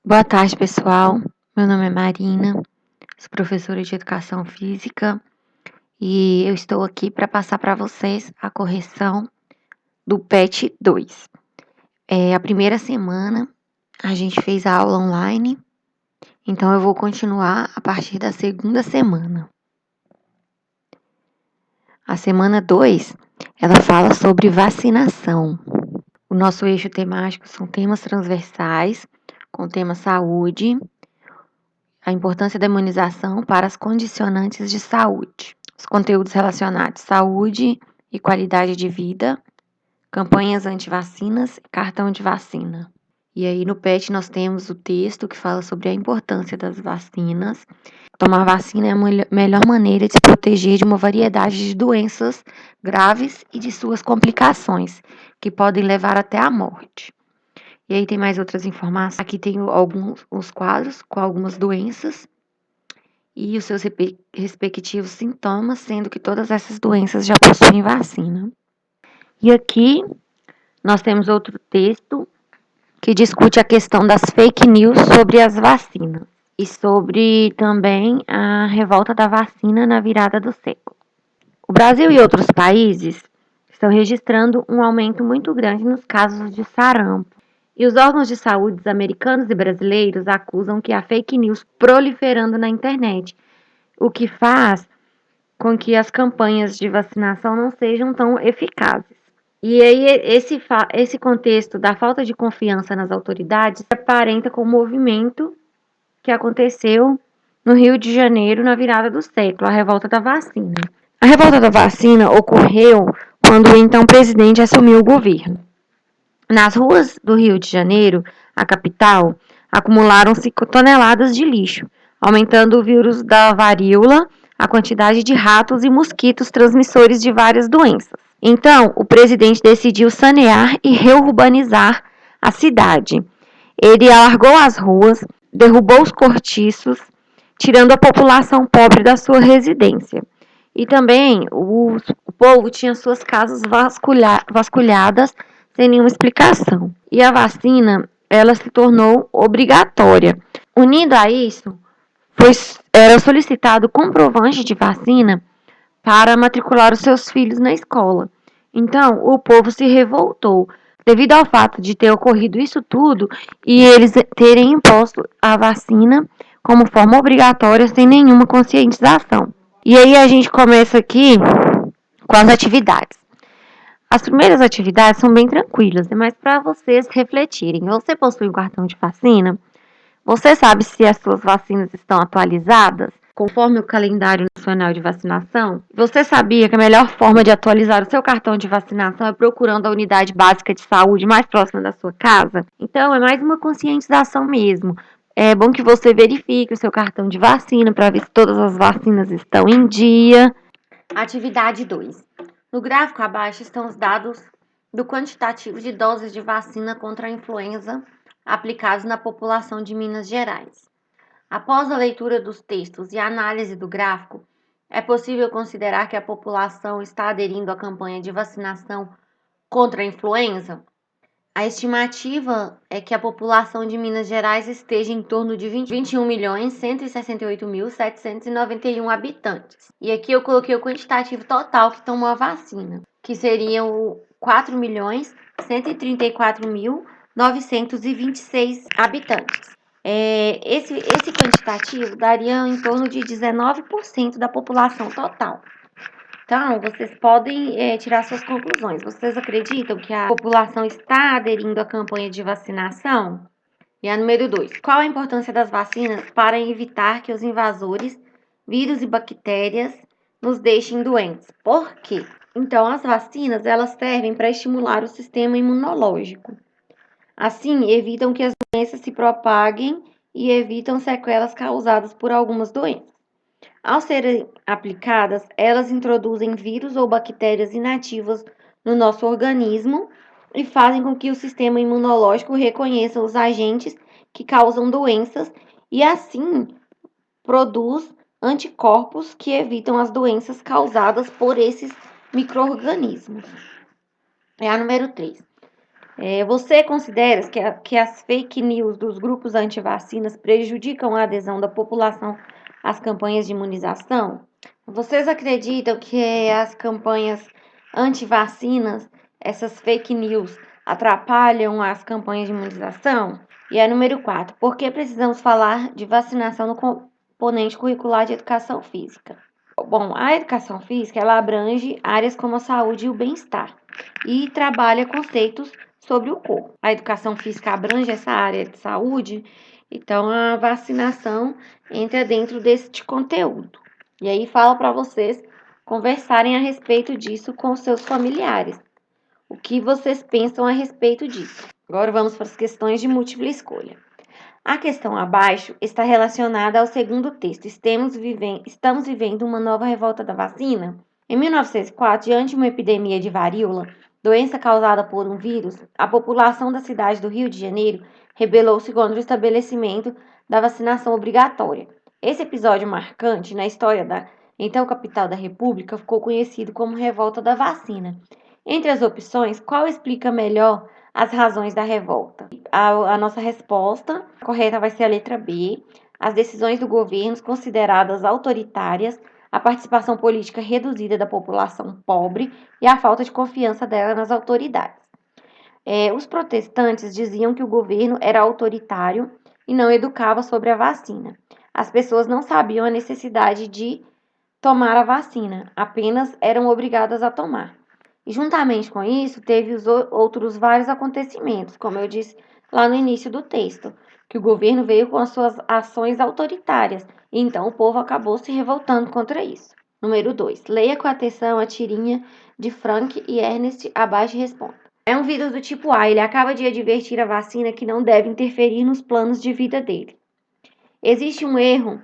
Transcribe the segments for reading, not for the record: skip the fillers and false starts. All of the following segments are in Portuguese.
Boa tarde, pessoal. Meu nome é Marina, sou professora de Educação Física e eu estou aqui para passar para vocês a correção do PET 2. A primeira semana a gente fez a aula online, então eu vou continuar a partir da segunda semana. A semana 2, ela fala sobre vacinação. O nosso eixo temático são temas transversais, com o tema saúde, a importância da imunização para as condicionantes de saúde, os conteúdos relacionados à saúde e qualidade de vida, campanhas anti-vacinas e cartão de vacina. E aí no PET nós temos o texto que fala sobre a importância das vacinas. Tomar vacina é a melhor maneira de se proteger de uma variedade de doenças graves e de suas complicações, que podem levar até a morte. E aí tem mais outras informações. Aqui tem os quadros com algumas doenças e os seus respectivos sintomas, sendo que todas essas doenças já possuem vacina. E aqui nós temos outro texto que discute a questão das fake news sobre as vacinas e sobre também a revolta da vacina na virada do século. O Brasil e outros países estão registrando um aumento muito grande nos casos de sarampo. E os órgãos de saúde americanos e brasileiros acusam que há fake news proliferando na internet, o que faz com que as campanhas de vacinação não sejam tão eficazes. E aí, esse contexto da falta de confiança nas autoridades se aparenta com o movimento que aconteceu no Rio de Janeiro na virada do século, a revolta da vacina. A revolta da vacina ocorreu quando o então presidente assumiu o governo. Nas ruas do Rio de Janeiro, a capital, acumularam-se toneladas de lixo, aumentando o vírus da varíola, a quantidade de ratos e mosquitos transmissores de várias doenças. Então, o presidente decidiu sanear e reurbanizar a cidade. Ele alargou as ruas, derrubou os cortiços, tirando a população pobre da sua residência. E também o povo tinha suas casas vasculhadas sem nenhuma explicação. E a vacina, ela se tornou obrigatória. Unido a isso, era solicitado comprovante de vacina para matricular os seus filhos na escola. Então, o povo se revoltou devido ao fato de ter ocorrido isso tudo e eles terem imposto a vacina como forma obrigatória sem nenhuma conscientização. E aí a gente começa aqui com as atividades. As primeiras atividades são bem tranquilas, mas para vocês refletirem. Você possui um cartão de vacina? Você sabe se as suas vacinas estão atualizadas conforme o calendário nacional de vacinação? Você sabia que a melhor forma de atualizar o seu cartão de vacinação é procurando a unidade básica de saúde mais próxima da sua casa? Então, é mais uma conscientização mesmo. É bom que você verifique o seu cartão de vacina para ver se todas as vacinas estão em dia. Atividade 2. No gráfico abaixo estão os dados do quantitativo de doses de vacina contra a influenza aplicados na população de Minas Gerais. Após a leitura dos textos e a análise do gráfico, é possível considerar que a população está aderindo à campanha de vacinação contra a influenza? A estimativa é que a população de Minas Gerais esteja em torno de 21.168.791 habitantes. E aqui eu coloquei o quantitativo total que tomou a vacina, que seriam 4.134.926 habitantes. Esse quantitativo daria em torno de 19% da população total. Então, vocês podem tirar suas conclusões. Vocês acreditam que a população está aderindo à campanha de vacinação? E a número 2. Qual a importância das vacinas para evitar que os invasores, vírus e bactérias nos deixem doentes? Por quê? Então, as vacinas, elas servem para estimular o sistema imunológico. Assim, evitam que as doenças se propaguem e evitam sequelas causadas por algumas doenças. Ao serem aplicadas, elas introduzem vírus ou bactérias inativas no nosso organismo e fazem com que o sistema imunológico reconheça os agentes que causam doenças e, assim, produz anticorpos que evitam as doenças causadas por esses micro-organismos. É a número 3. Você considera que as fake news dos grupos antivacinas prejudicam a adesão da população às campanhas de imunização? Vocês acreditam que as campanhas antivacinas, essas fake news, atrapalham as campanhas de imunização? E a número 4, por que precisamos falar de vacinação no componente curricular de educação física? Bom, a educação física, ela abrange áreas como a saúde e o bem-estar e trabalha conceitos sobre o corpo. A educação física abrange essa área de saúde, então a vacinação entra dentro deste conteúdo. E aí fala para vocês conversarem a respeito disso com seus familiares. O que vocês pensam a respeito disso? Agora vamos para as questões de múltipla escolha. A questão abaixo está relacionada ao segundo texto. Estamos vivendo uma nova revolta da vacina? Em 1904, diante de uma epidemia de varíola, doença causada por um vírus, a população da cidade do Rio de Janeiro rebelou-se contra o estabelecimento da vacinação obrigatória. Esse episódio marcante na história da então capital da República ficou conhecido como Revolta da Vacina. Entre as opções, qual explica melhor as razões da revolta? A nossa resposta correta vai ser a letra B. As decisões do governo consideradas autoritárias, a participação política reduzida da população pobre e a falta de confiança dela nas autoridades. Os protestantes diziam que o governo era autoritário e não educava sobre a vacina. As pessoas não sabiam a necessidade de tomar a vacina, apenas eram obrigadas a tomar. E juntamente com isso, teve os outros vários acontecimentos, como eu disse lá no início do texto, que o governo veio com as suas ações autoritárias, e então o povo acabou se revoltando contra isso. Número 2. Leia com atenção a tirinha de Frank e Ernest abaixo e responda. É um vírus do tipo A, ele acaba de advertir a vacina que não deve interferir nos planos de vida dele. Existe um erro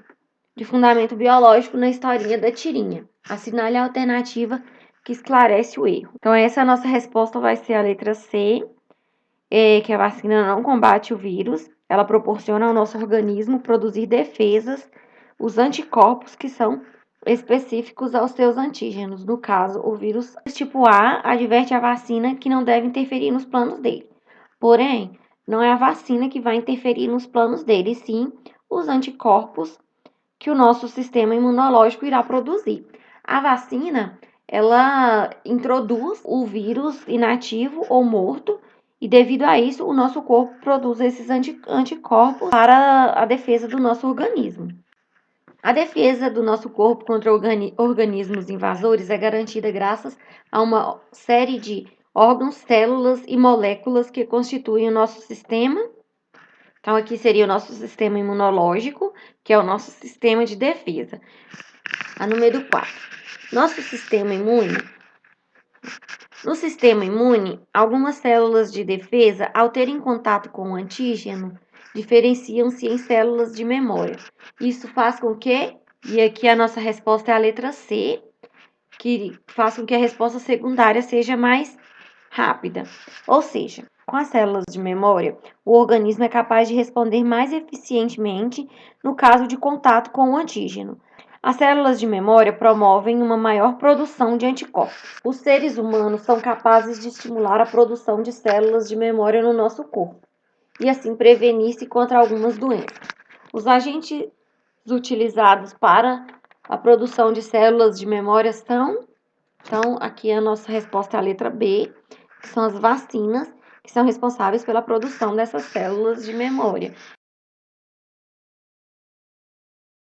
de fundamento biológico na historinha da tirinha. Assinale a alternativa que esclarece o erro. Então, essa nossa resposta vai ser a letra C, que a vacina não combate o vírus, ela proporciona ao nosso organismo produzir defesas, os anticorpos que são específicos aos seus antígenos. No caso, o vírus tipo A adverte a vacina que não deve interferir nos planos dele. Porém, não é a vacina que vai interferir nos planos dele, sim os anticorpos que o nosso sistema imunológico irá produzir. A vacina, ela introduz o vírus inativo ou morto e devido a isso o nosso corpo produz esses anticorpos para a defesa do nosso organismo. A defesa do nosso corpo contra organismos invasores é garantida graças a uma série de órgãos, células e moléculas que constituem o nosso sistema. Então, aqui seria o nosso sistema imunológico, que é o nosso sistema de defesa. A número 4. No sistema imune, algumas células de defesa, ao terem contato com o antígeno, diferenciam-se em células de memória. Isso faz com que, e aqui a nossa resposta é a letra C, que faz com que a resposta secundária seja mais rápida. Ou seja, com as células de memória, o organismo é capaz de responder mais eficientemente no caso de contato com o antígeno. As células de memória promovem uma maior produção de anticorpos. Os seres humanos são capazes de estimular a produção de células de memória no nosso corpo e assim prevenir-se contra algumas doenças. Os agentes utilizados para a produção de células de memória são, então, aqui a nossa resposta é a letra B, que são as vacinas, que são responsáveis pela produção dessas células de memória.